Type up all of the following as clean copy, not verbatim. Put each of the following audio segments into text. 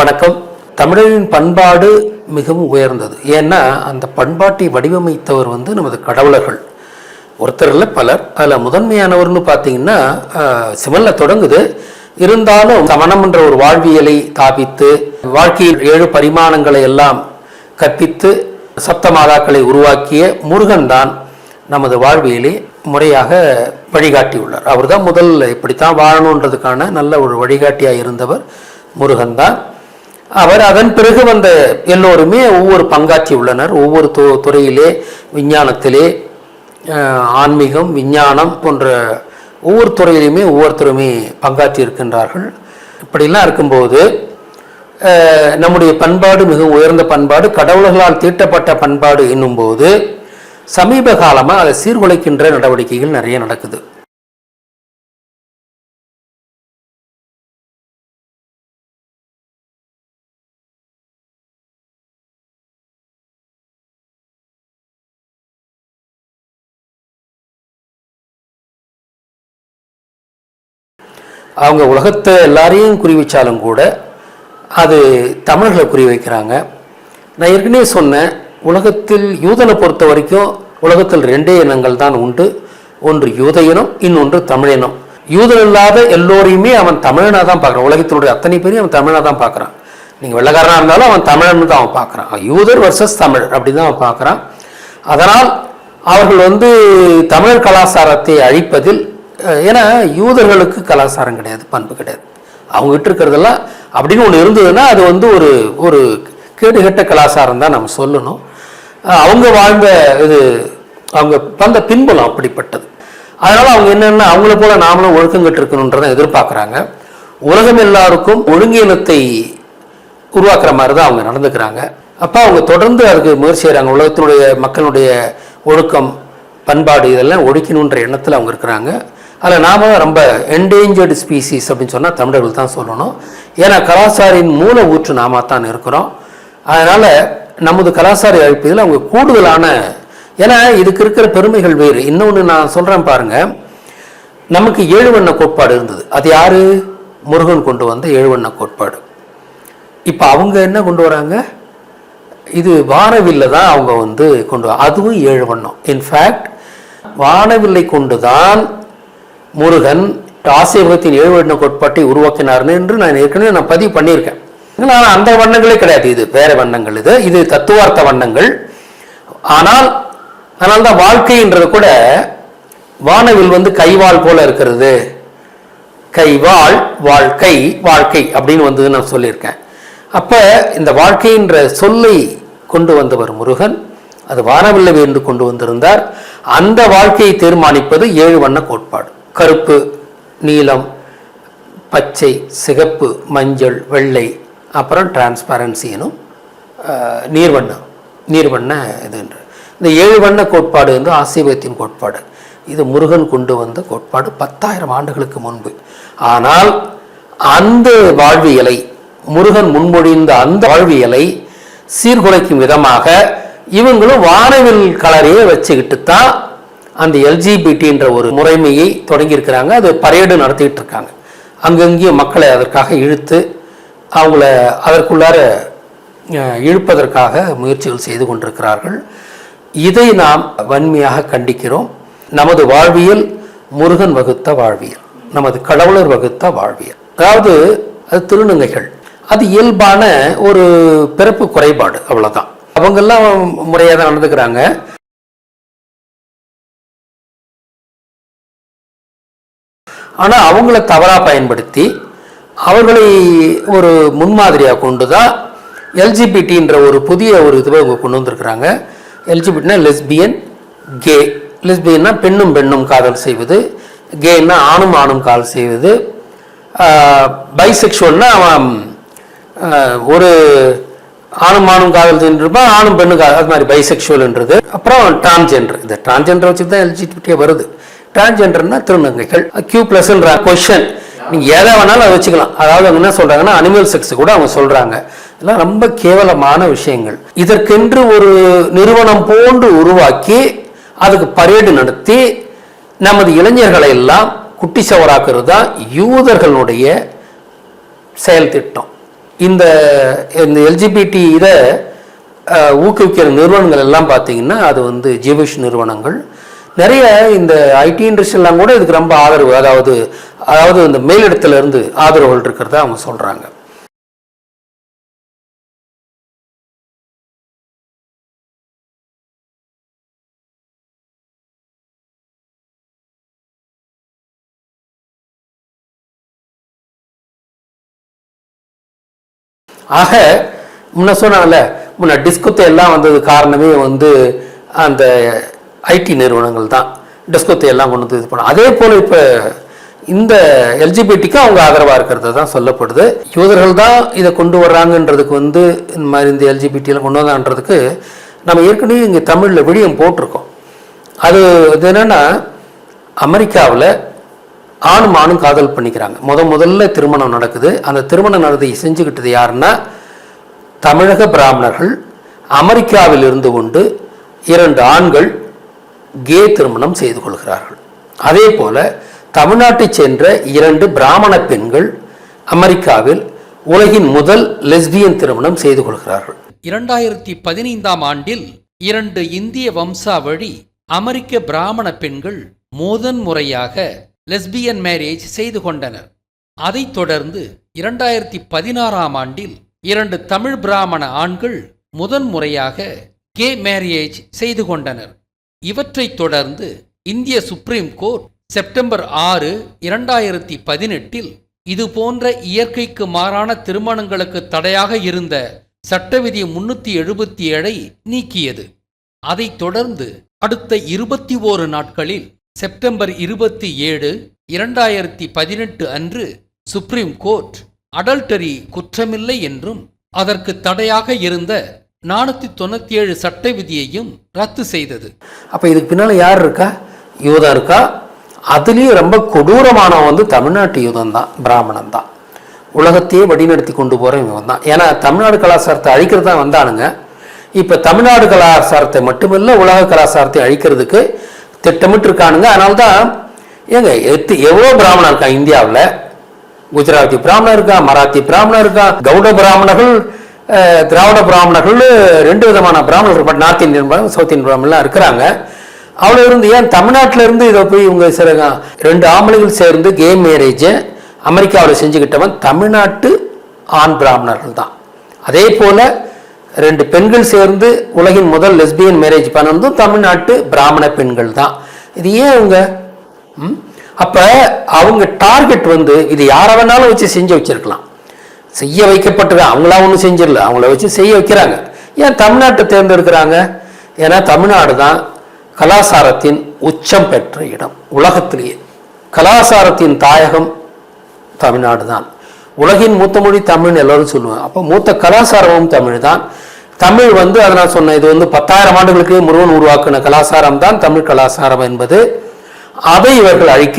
வணக்கம். தமிழரின் பண்பாடு மிகவும் உயர்ந்தது. ஏன்னா அந்த பண்பாட்டை வடிவமைத்தவர் நமது கடவுளர்கள். ஒருத்தரில் பலர். அதில் முதன்மையானவர்னு பார்த்தீங்கன்னா சிவன்ல தொடங்குது. இருந்தாலும் சமணம் என்ற ஒரு வாழ்வியலை தாபித்து வாழ்க்கையில் 7 பரிமாணங்களை எல்லாம் கற்பித்து சப்த மாதாக்களை உருவாக்கிய முருகன் தான் நமது வாழ்வியலை முறையாக வழிகாட்டியுள்ளார். அவர் தான் முதல்ல இப்படித்தான் வாழணுன்றதுக்கான நல்ல ஒரு வழிகாட்டியாக இருந்தவர் முருகன் தான். அவர் அதன் பிறகு வந்த எல்லோருமே ஒவ்வொரு பங்காற்றி உள்ளனர். ஒவ்வொரு துறையிலே, விஞ்ஞானத்திலே, ஆன்மீகம், விஞ்ஞானம் போன்ற ஒவ்வொரு துறையிலுமே ஒவ்வொருத்தருமே பங்காற்றி இருக்கின்றார்கள். இப்படிலாம் இருக்கும்போது நம்முடைய பண்பாடு மிக உயர்ந்த பண்பாடு, கடவுள்களால் தீட்டப்பட்ட பண்பாடு என்னும்போது சமீப காலமாக அதை சீர்குலைக்கின்ற நடவடிக்கைகள் நிறைய நடக்குது. அவங்க உலகத்தை எல்லாரையும் குறி வச்சாலும் கூட அது தமிழர்களை குறி வைக்கிறாங்க. நான் ஏற்கனவே சொன்னேன், உலகத்தில் யூதனை பொறுத்த வரைக்கும் உலகத்தில் 2 இனங்கள் தான் உண்டு. ஒன்று யூத இனம், இன்னொன்று தமிழினம். யூதன் இல்லாத எல்லோரையுமே அவன் தமிழனாக தான் பார்க்குறான். உலகத்தினுடைய அத்தனை பேரையும் அவன் தமிழனாக தான் பார்க்குறான். நீங்கள் வெள்ளக்காரனாக இருந்தாலும் அவன் தமிழன்னு தான் அவன் பார்க்குறான். யூதர் வர்சஸ் தமிழ் அப்படி தான் அவன் பார்க்குறான். அதனால் அவர்கள் தமிழர் கலாச்சாரத்தை அழிப்பதில், ஏன்னா யூதர்களுக்கு கலாச்சாரம் கிடையாது, பண்பு கிடையாது. அவங்ககிட்ட இருக்கிறதெல்லாம் அப்படின்னு ஒன்று இருந்ததுன்னா அது ஒரு கேடுகட்ட கலாச்சாரம் தான் நம்ம சொல்லணும். அவங்க வாழ்ந்த அவங்க வந்த பின்புலம் அப்படிப்பட்டது. அதனால் அவங்க என்னென்னா அவங்கள போல நாமளும் ஒழுக்கங்கட்டு இருக்கணுன்றதை எதிர்பார்க்குறாங்க. உலகம் எல்லாருக்கும் ஒழுங்கீனத்தை உருவாக்குற மாதிரி தான் அவங்க நடந்துக்கிறாங்க. அப்போ அவங்க தொடர்ந்து அதுக்கு முயற்சி செய்கிறாங்க. உலகத்தினுடைய மக்களுடைய ஒழுக்கம், பண்பாடு இதெல்லாம் ஒழிக்கணுன்ற எண்ணத்தில் அவங்க இருக்கிறாங்க. அதில் நாம் ரொம்ப என்டேஞ்சர்டு ஸ்பீசிஸ் அப்படின்னு சொன்னால் தமிழர்கள் தான் சொல்லணும். ஏன்னா கலாச்சாரின் மூல ஊற்று நாம தான் இருக்கிறோம். அதனால் நமது கலாச்சார அழிப்பதில் அவங்க கூடுதலான, ஏன்னா இதுக்கு இருக்கிற பெருமைகள் வேறு. இன்னொன்று நான் சொல்கிறேன் பாருங்கள், நமக்கு 7 வண்ண கோட்பாடு இருந்தது. அது யார்? முருகன் கொண்டு வந்த 7 வண்ண கோட்பாடு. இப்போ அவங்க என்ன கொண்டு வராங்க? இது வானவில்லை தான் அவங்க கொண்டு அதுவும் 7 வண்ணம். இன்ஃபேக்ட் வானவில்லை கொண்டு தான் முருகன் ஆசிரியத்தின் 7 வண்ண கோட்பாட்டை உருவாக்கினார்னு என்று நான் ஏற்கனவே பதிவு பண்ணியிருக்கேன். ஆனால் அந்த வண்ணங்களே கிடையாது, இது வேற வண்ணங்கள். இது தத்துவார்த்த வண்ணங்கள். ஆனால் தான் வாழ்க்கைன்றது கூட வானவில் கைவாள் போல இருக்கிறது. கைவாள் வாழ்க்கை, வாழ்க்கை அப்படின்னு நான் சொல்லியிருக்கேன். அப்போ இந்த வாழ்க்கைன்ற சொல்லை கொண்டு வந்தவர் முருகன். அது வானவில்லை என்று கொண்டு வந்திருந்தார். அந்த வாழ்க்கையை தீர்மானிப்பது 7 வண்ண கோட்பாடு. கருப்பு, நீலம், பச்சை, சிகப்பு, மஞ்சள், வெள்ளை, அப்புறம் டிரான்ஸ்பரன்சி எனும் நீர்வண்ண இதுன்ற இந்த 7 வண்ண கோட்பாடு ஆசிரியத்தின் கோட்பாடு. இது முருகன் கொண்டு வந்த கோட்பாடு 10,000 ஆண்டுகளுக்கு முன்பு. ஆனால் அந்த வாழ்வியலை, முருகன் முன்மொழிந்த அந்த வாழ்வியலை சீர்குலைக்கும் விதமாக இவங்களும் வானவில் கலரையே வச்சுக்கிட்டு தான் அந்த எல்ஜிபிடின்ற ஒரு முறைமையை தொடங்கியிருக்கிறாங்க. அது பரேடு நடத்திட்டு இருக்காங்க. அங்கங்கேயும் மக்களை அதற்காக இழுத்து அவங்கள அதற்குள்ளார இழுப்பதற்காக முயற்சிகள் செய்து கொண்டிருக்கிறார்கள். இதை நாம் வன்மையாக கண்டிக்கிறோம். நமது வாழ்வியல் முருகன் வகுத்த வாழ்வியல், நமது கடவுளர் வகுத்த வாழ்வியல். அதாவது அது திருநங்கைகள், அது இயல்பான ஒரு பிறப்பு குறைபாடு, அவ்வளோதான். அவங்கெல்லாம் முறையாக தான் நடந்துக்கிறாங்க. ஆனால் அவங்கள தவறாக பயன்படுத்தி அவர்களை ஒரு முன்மாதிரியாக கொண்டு தான் எல்ஜிபிடின்ற ஒரு புதிய ஒரு இதுவை அவங்க கொண்டு வந்திருக்கிறாங்க. எல்ஜிபிடினா லெஸ்பியன், கே. லெஸ்பியன்னா பெண்ணும் பெண்ணும் காதல் செய்வது, கேன்னா ஆணும் ஆணும் காதல் செய்வது, பைசெக்சுவல்னா அவன் ஒரு ஆணும் ஆணும் காதல் செஞ்சிருப்பான், ஆணும் பெண்ணும் காதல், அது மாதிரி பைசெக்சுவல்ன்றது. அப்புறம் டிரான்ஸ்ஜெண்டர், இந்த டிரான்ஸ்ஜெண்டர் வச்சு தான் எல்ஜிபிடியே வருது. டிரான்ஸ்ஜெண்டர்னா திருநங்கைகள். Q+ன்ற கொஷன் நீங்கள் எதை வேணாலும் அதை வச்சுக்கலாம். அதாவது அவங்க என்ன சொல்கிறாங்கன்னா அனிமல் செக்ஸ் கூட அவங்க சொல்கிறாங்க. இதெல்லாம் ரொம்ப கேவலமான விஷயங்கள். இதற்கென்று ஒரு நிறுவனம் போன்று உருவாக்கி அதுக்கு பரேடு நடத்தி நமது இளைஞர்களை எல்லாம் குட்டி சவராக்குறது தான் யூதர்களுடைய செயல் திட்டம். இந்த இந்த எல்ஜிபிடி இதை ஊக்குவிக்கிற நிறுவனங்கள் எல்லாம் பார்த்தீங்கன்னா அது வந்து ஜீவிஷ் நிறுவனங்கள். நிறைய இந்த ஐடி இண்டஸ்ட்ரியெல்லாம் கூட இதுக்கு ரொம்ப ஆதரவு, அதாவது இந்த மேலிடத்துல இருந்து ஆதரவுகள் இருக்கிறதா அவங்க சொல்கிறாங்க. ஆக முன்ன சொன்னால முன்ன டிஸ்கோத்தை எல்லாம் வந்தது காரணமே வந்து அந்த ஐடி நிறுவனங்கள் தான் டிஸ்கோத்தை எல்லாம் கொண்டு வந்து இது பண்ண. அதே போல் இப்போ இந்த எல்ஜிபிடிக்கு அவங்க ஆதரவாக இருக்கிறது தான் சொல்லப்படுது. யூதர்கள் தான் இதை கொண்டு வர்றாங்கன்றதுக்கு வந்து இந்த மாதிரி இந்த எல்ஜிபிடியெல்லாம் கொண்டு வந்தான்றதுக்கு நம்ம ஏற்கனவே இங்கே தமிழில் விடியம் போட்டிருக்கோம். அது என்னென்னா அமெரிக்காவில் ஆணும் ஆணும் காதல் பண்ணிக்கிறாங்க. முதல்ல திருமணம் நடக்குது. அந்த திருமணம் நடத்தி செஞ்சுக்கிட்டது யாருன்னா தமிழக பிராமணர்கள். அமெரிக்காவில் இருந்து கொண்டு 2 ஆண்கள் கே திருமணம் செய்து கொள்கிறார்கள். அதே போல தமிழ்நாட்டைச் சேர்ந்த 2 பிராமண பெண்கள் அமெரிக்காவில் உலகின் முதல் லெஸ்பியன் திருமணம் செய்து கொள்கிறார்கள். 2015ஆம் ஆண்டில் 2 இந்திய வம்சாவழி அமெரிக்க பிராமண பெண்கள் முறையாக லெஸ்பியன் மேரேஜ் செய்து கொண்டனர். அதைத் தொடர்ந்து 2016ஆம் ஆண்டில் 2 தமிழ் பிராமண ஆண்கள் முறையாக கே மேரேஜ் செய்து கொண்டனர். இவற்றைத் தொடர்ந்து இந்திய சுப்ரீம் கோர்ட் செப்டம்பர் 6, 2018 இது போன்ற இயற்கைக்கு மாறான திருமணங்களுக்கு தடையாக இருந்த சட்டவிதி 377ஐ நீக்கியது. அதைத் தொடர்ந்து அடுத்த 21 நாட்களில் செப்டம்பர் 27, 2018 அன்று சுப்ரீம் கோர்ட் அடல்டரி குற்றமில்லை என்றும் அதற்கு தடையாக இருந்த 497 சட்ட விதியையும் ரத்து செய்தது. அப்போ இதுக்கு பின்னால் யார் இருக்கா? யூதம் இருக்கா. அதுலேயும் ரொம்ப கொடூரமானவன் வந்து தமிழ்நாட்டு யூதம் தான், பிராமணன் தான். உலகத்தையே வழிநடத்தி கொண்டு போகிற இவன் தான். ஏன்னா தமிழ்நாடு கலாச்சாரத்தை அழிக்கிறது தான் வந்தானுங்க. இப்போ தமிழ்நாடு கலாச்சாரத்தை மட்டுமில்லை உலக கலாச்சாரத்தை அழிக்கிறதுக்கு திட்டமிட்டு இருக்கானுங்க. அதனால்தான் ஏங்க எவ்வளோ பிராமணன் இருக்கான் இந்தியாவில். குஜராத்தி பிராமணர் இருக்கா, மராத்தி பிராமணர் இருக்கா, கவுட பிராமணர்கள், திராவிட பிராமணர்கள், 2 விதமான பிராமணர்கள், பட் நார்த் இந்தியன் பிராமணர், சவுத் இந்தியன் பிராமணர்லாம் இருக்கிறாங்க. அவ்வளோ இருந்து ஏன் தமிழ்நாட்டில் இருந்து இதை போய் இவங்க 2 ஆம்பளைகள் சேர்ந்து கே மேரேஜை அமெரிக்காவில் செஞ்சுக்கிட்டவன் தமிழ்நாட்டு ஆண் பிராமணர்கள் தான். அதே போல் 2 பெண்கள் சேர்ந்து உலகின் முதல் லெஸ்பியன் மேரேஜ் பண்ணதும் தமிழ்நாட்டு பிராமண பெண்கள் தான். இது ஏன் அவங்க அப்போ அவங்க டார்கெட் வந்து இது யாரை வேணாலும் வச்சு செஞ்சு வச்சிருக்கலாம். செய்ய வைக்கப்பட்டிருக்காங்க. அவங்களா ஒன்றும் செஞ்சிடல, அவங்கள வச்சு செய்ய வைக்கிறாங்க. ஏன் தமிழ்நாட்டை தேர்ந்தெடுக்கிறாங்க? ஏன்னா தமிழ்நாடு தான் கலாச்சாரத்தின் உச்சம் பெற்ற இடம். உலகத்திலேயே கலாச்சாரத்தின் தாயகம் தமிழ்நாடு தான். உலகின் மூத்த மொழி தமிழ்னு எல்லாரும் சொல்லுவாங்க. அப்போ மூத்த கலாச்சாரமும் தமிழ் தான். தமிழ் வந்து அதை நான் சொன்னேன், இது வந்து 10,000 ஆண்டுகளுக்கு முருகன் உருவாக்கின கலாச்சாரம் தான் தமிழ் கலாச்சாரம் என்பது. அதை இவர்கள் அழிக்க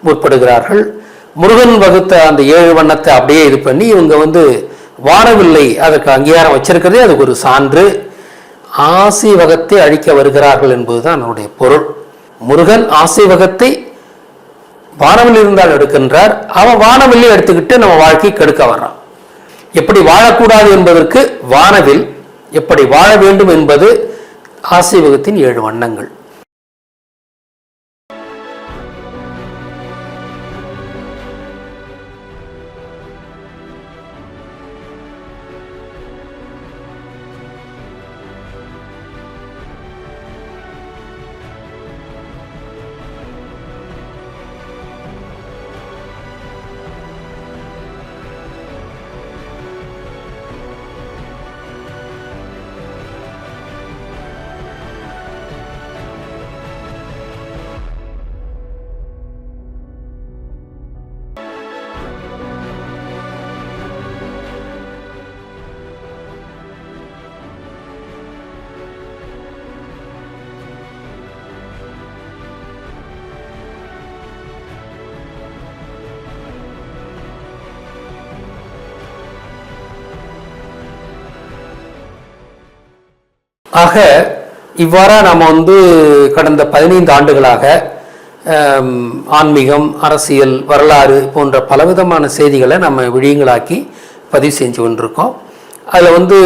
முற்படுகிறார்கள். முருகன் வகுத்த அந்த 7 வண்ணத்தை அப்படியே இது பண்ணி இவங்க வந்து வானவில்லை அதற்கு அங்கீகாரம் வச்சிருக்கிறதே அதுக்கு ஒரு சான்று. ஆசீவகத்தை அழிக்க வருகிறார்கள் என்பதுதான் என்னுடைய பொருள். முருகன் ஆசீவகத்தை வானவில் இருந்தால் எடுக்கின்றார். அவன் வானவில்லை எடுத்துக்கிட்டு நம்ம வாழ்க்கை கெடுக்க வர்றான். எப்படி வாழக்கூடாது என்பதற்கு வானவில், எப்படி வாழ வேண்டும் என்பது ஆசீவகத்தின் 7 வண்ணங்கள். ஆக இவ்வாறா நாம் வந்து கடந்த 15 ஆண்டுகளாக ஆன்மீகம், அரசியல், வரலாறு போன்ற பலவிதமான செய்திகளை நம்ம விழியங்களாக்கி பதிவு செஞ்சு கொண்டிருக்கோம். அதில் வந்து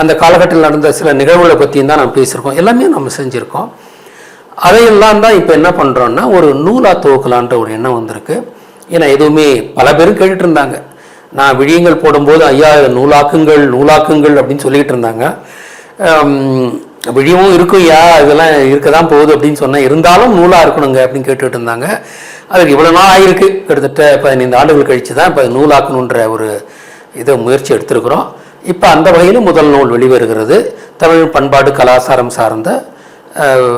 அந்த காலகட்டத்தில் நடந்த சில நிகழ்வுகளை பற்றியும் தான் நம்ம பேசியிருக்கோம். எல்லாமே நம்ம செஞ்சுருக்கோம். அதையெல்லாம் தான் இப்போ என்ன பண்ணுறோன்னா ஒரு நூலாக துவக்கலான்ற ஒரு எண்ணம் வந்திருக்கு. ஏன்னா எதுவுமே பல பேரும் கேட்டுட்டு இருந்தாங்க. நான் விழியங்கள் போடும்போது ஐயா நூலாக்குங்கள் நூலாக்குங்கள் அப்படின்னு சொல்லிகிட்டு இருந்தாங்க. விழியமும் இருக்கும் யா இதெல்லாம் இருக்க தான் போகுது அப்படின்னு சொன்னேன். இருந்தாலும் நூலாக இருக்கணுங்க அப்படின்னு கேட்டுக்கிட்டு இருந்தாங்க. அதுக்கு இவ்வளோ நாள் ஆகிருக்கு, கிட்டத்தட்ட 15 ஆண்டுகள் கழித்து தான் இப்போ நூலாக்கணுன்ற ஒரு இதை முயற்சி எடுத்திருக்கிறோம். இப்போ அந்த வகையில் முதல் நூல் வெளிவருகிறது. தமிழ் பண்பாடு கலாச்சாரம் சார்ந்த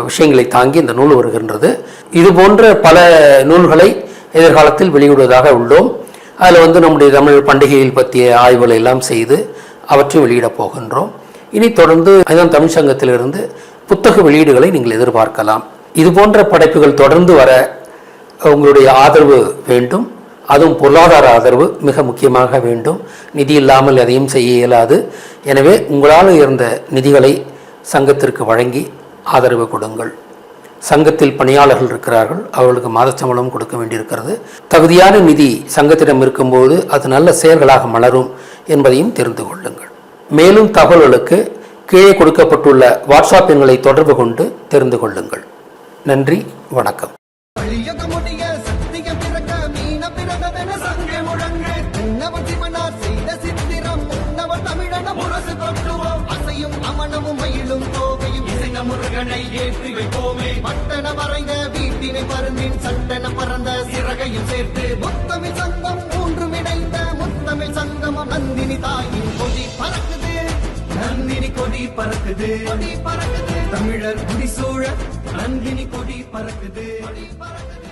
விஷயங்களை தாங்கி இந்த நூல் வருகின்றது. இது போன்ற பல நூல்களை எதிர்காலத்தில் வெளியிடுவதாக உள்ளோம். அதில் வந்து நம்முடைய தமிழ் பண்டிகைகள் பற்றிய ஆய்வுகளை எல்லாம் செய்து அவற்றை வெளியிடப் போகின்றோம். இனி தொடர்ந்து அதுதான் தமிழ் சங்கத்திலிருந்து புத்தக வெளியீடுகளை நீங்கள் எதிர்பார்க்கலாம். இது போன்ற படைப்புகள் தொடர்ந்து வர உங்களுடைய ஆதரவு வேண்டும். அதுவும் பொருளாதார ஆதரவு மிக முக்கியமாக வேண்டும். நிதி இல்லாமல் எதையும் செய்ய இயலாது. எனவே உங்களால் இருந்த நிதிகளை சங்கத்திற்கு வழங்கி ஆதரவு கொடுங்கள். சங்கத்தில் பணியாளர்கள் இருக்கிறார்கள், அவர்களுக்கு மாத சம்பளம் கொடுக்க வேண்டியிருக்கிறது. தகுதியான நிதி சங்கத்திடம் இருக்கும்போது அது நல்ல செயல்களாக மலரும் என்பதையும் தெரிந்து கொள்ளுங்கள். மேலும் தகவல்களுக்கு கீழே கொடுக்கப்பட்டுள்ள வாட்ஸ்அப் எண்களை தொடர்பு கொண்டு தெரிந்து கொள்ளுங்கள். நன்றி, வணக்கம். முருகனை ஏற்றி வைப்போமே, பட்டண மறைந்த வீட்டினை பருந்தின் சட்டன பறந்த சிறகையும் சேர்த்து முத்தமிழ் சங்கம் 3 இணைந்த முத்தமிழ் சங்கமம் நந்தினி தாயின் கொடி பறக்குது, நந்தினி கொடி பறக்குது, கொடி பறக்குது, தமிழர் குடிசூழ நந்தினி கொடி பறக்குது, கொடி பறக்குது.